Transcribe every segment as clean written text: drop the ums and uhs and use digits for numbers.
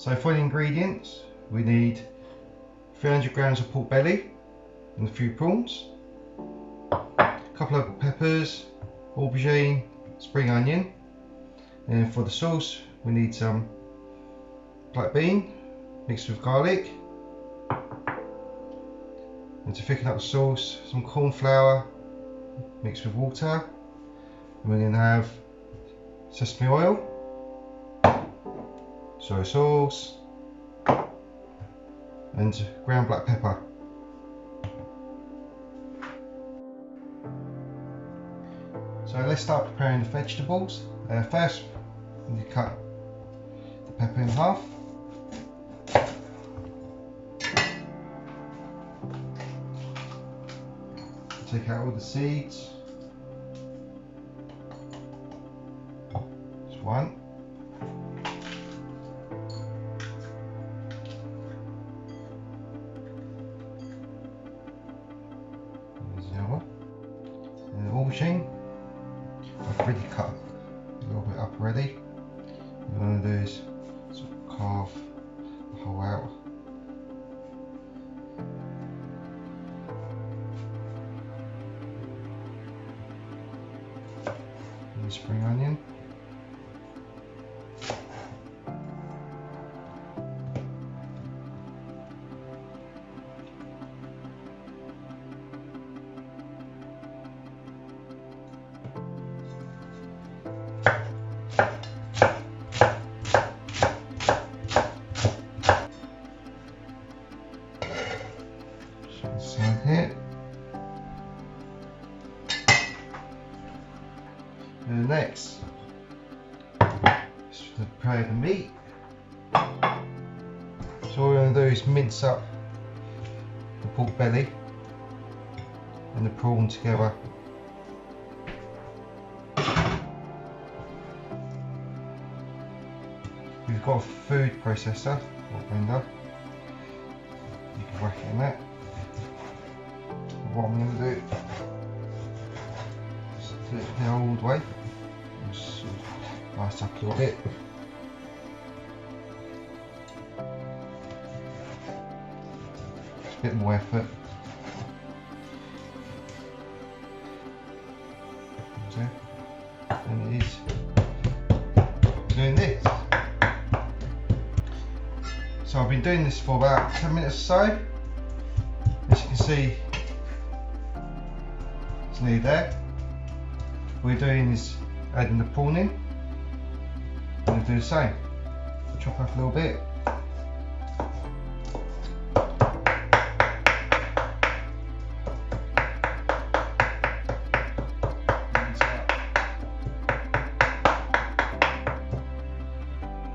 So for the ingredients, we need 300 grams of pork belly and a few prawns, a couple of peppers, aubergine, spring onion, and for the sauce we need some black bean mixed with garlic, and to thicken up the sauce, some corn flour mixed with water, and we're going to have sesame oil, soy sauce and ground black pepper. So let's start preparing the vegetables. First we need to cut the pepper in half. Take out all the seeds. Just one. There's the other. And the aubergine, I've already cut a little bit up already. What I'm going to do is sort of carve the whole out. Spring onion, side here. And next is to prepare the meat. So what we're going to do is mince up the pork belly and the prawn together. We've got a food processor or blender. You can whack it in that. What I'm going to do is do it the old way. Just sort of ice up a little bit. It's a bit more effort. And it is doing this. So I've been doing this for about 10 minutes or so. As you can see, it's nearly there. What we're doing is adding the prawn in. I'm going to do the same. Chop off a little bit.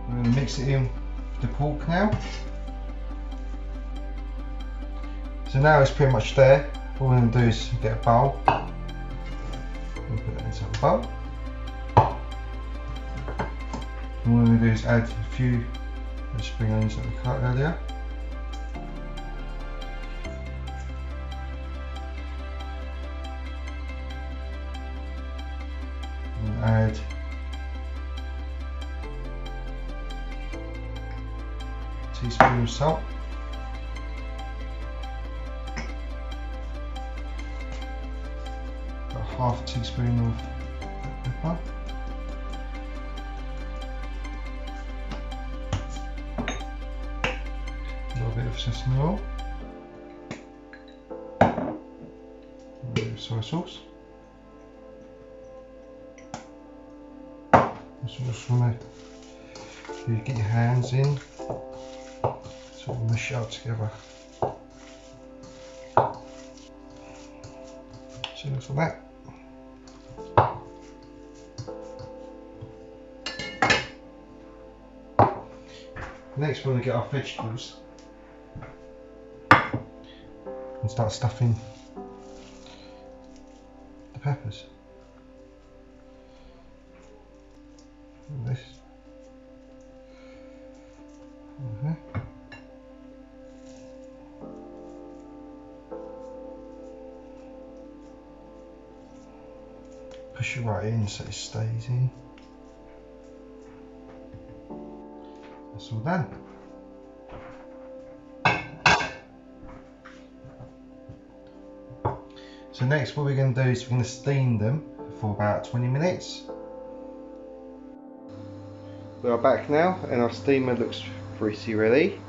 I'm going to mix it in with the pork now. So now it's pretty much there. All we're going to do is get a bowl. Put that inside the bowl. And what we're going to do is add a few of the spring onions that we cut earlier. And add a teaspoon of salt. Half a teaspoon of pepper, a little bit of sesame oil, a bit of soy sauce. So just want to get your hands in, sort of mush it up together. So looks like that. Next we're going to get our vegetables and start stuffing the peppers. Like this. Push it right in so it stays in. That's all done. So next what we're going to do is we're going to steam them for about 20 minutes. We are back now and our steamer looks pretty ready.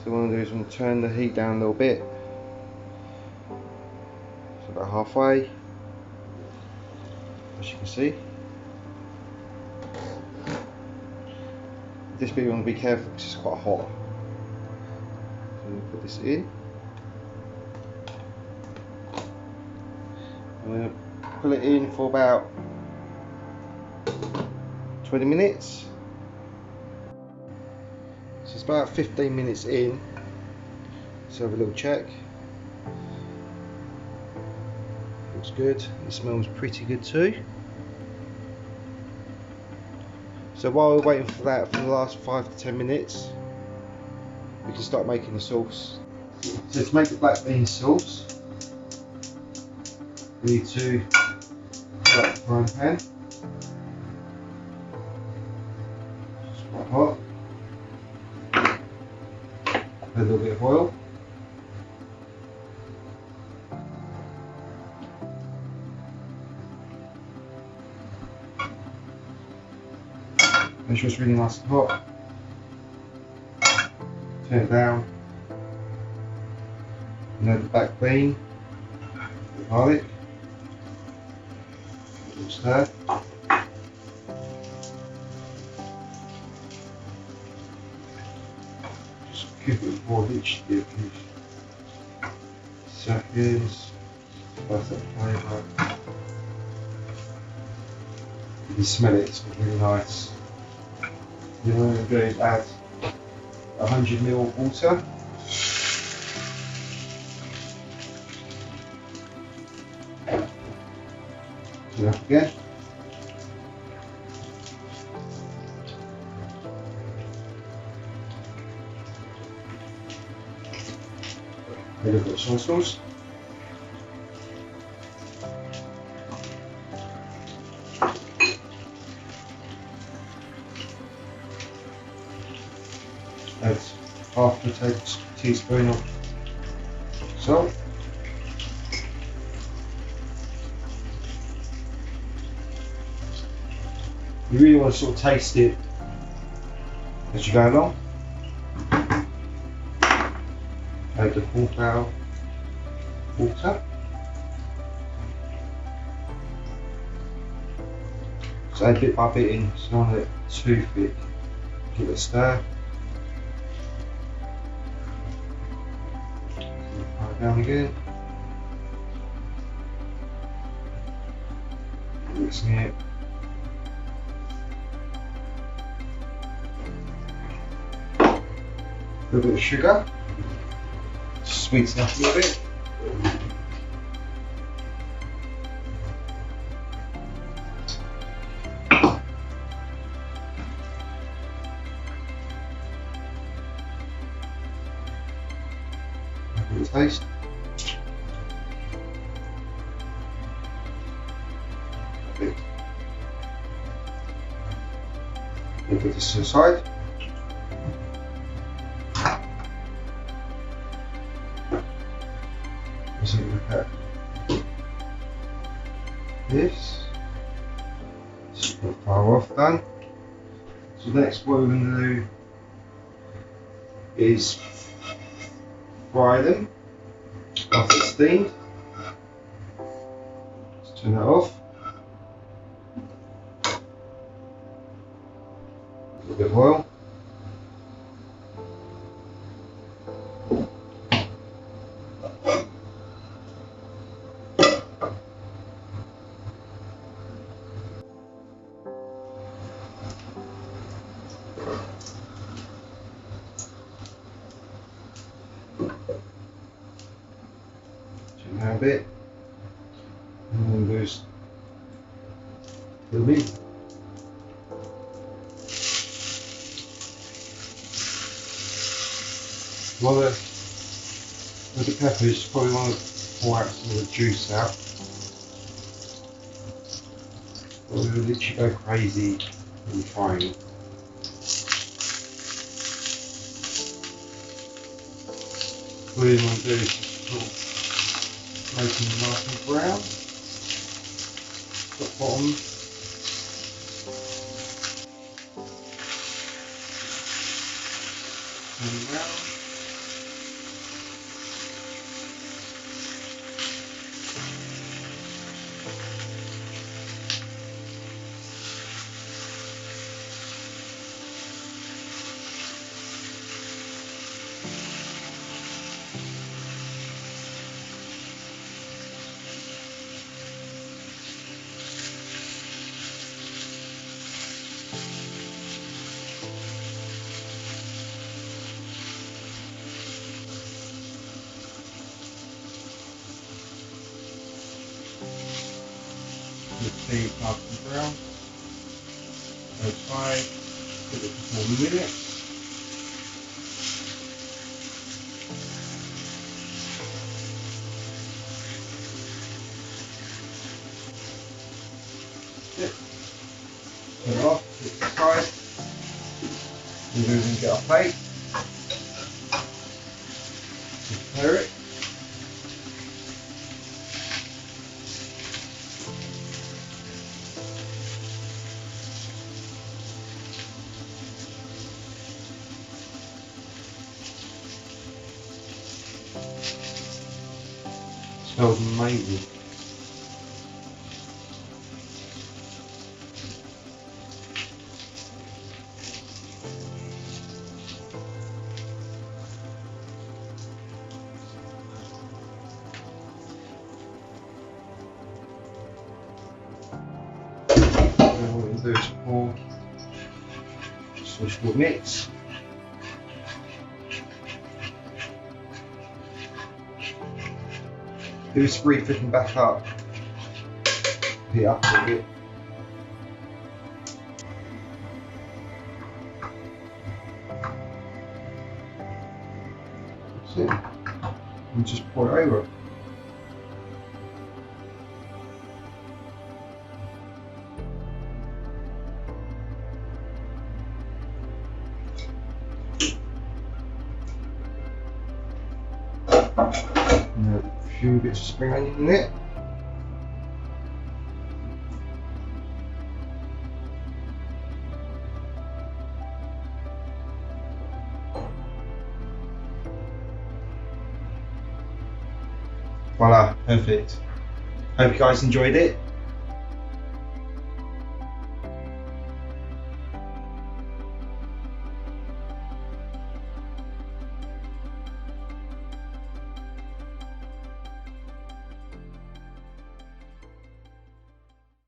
So what I'm going to do is I'm going to turn the heat down a little bit. So about halfway, as you can see. This bit you want to be careful because it's quite hot. So I'm going to put this in. I'm going to put it in for about 20 minutes. So it's about 15 minutes in. Let's have a little check. Looks good. It smells pretty good too. So while we're waiting for that for the last 5 to 10 minutes, we can start making the sauce. So to make the black bean sauce, we need to put up the frying pan. It's quite hot. Add a little bit of oil. Make sure it's really nice and hot. Turn it down. And add the black bean, the garlic. Stir. Just cook it for each seconds. Spice that flavour. You can smell it, it's really nice. Then what I'm going to do is add 100 ml of water. Turn it up again. A little bit of soy sauce. Add half a teaspoon of salt. You really want to sort of taste it as you go along. Add the cornflour water. So add bit by bit in, so not let it too thick. Give it a stir. Fry it down again. Mixing it. A little bit of sugar, sweeten up a little bit. A little taste. Perfect. We'll put this to the side. So look at this. Just put far off done. So next what we're going to do is fry them after it's steamed. Let's turn that off. A little bit of oil. Turn that a bit. And then goes the meat. With the peppers, you probably want to pour out some of the juice out. But we'll literally go crazy when frying. All you want to do is making nice and brown. Top bottom. And round. The nice and brown. Both sides. Give it for 4 minutes. Turn it off, flip the side. We'll do is get our plate. Prepare it. Smells amazing. Then what we'll do is pour swishable mix. Do this refilling back up. Heat up a little bit. That's it. And just pour it over. And a few bits of spring onion in it. Voila, perfect. Hope you guys enjoyed it.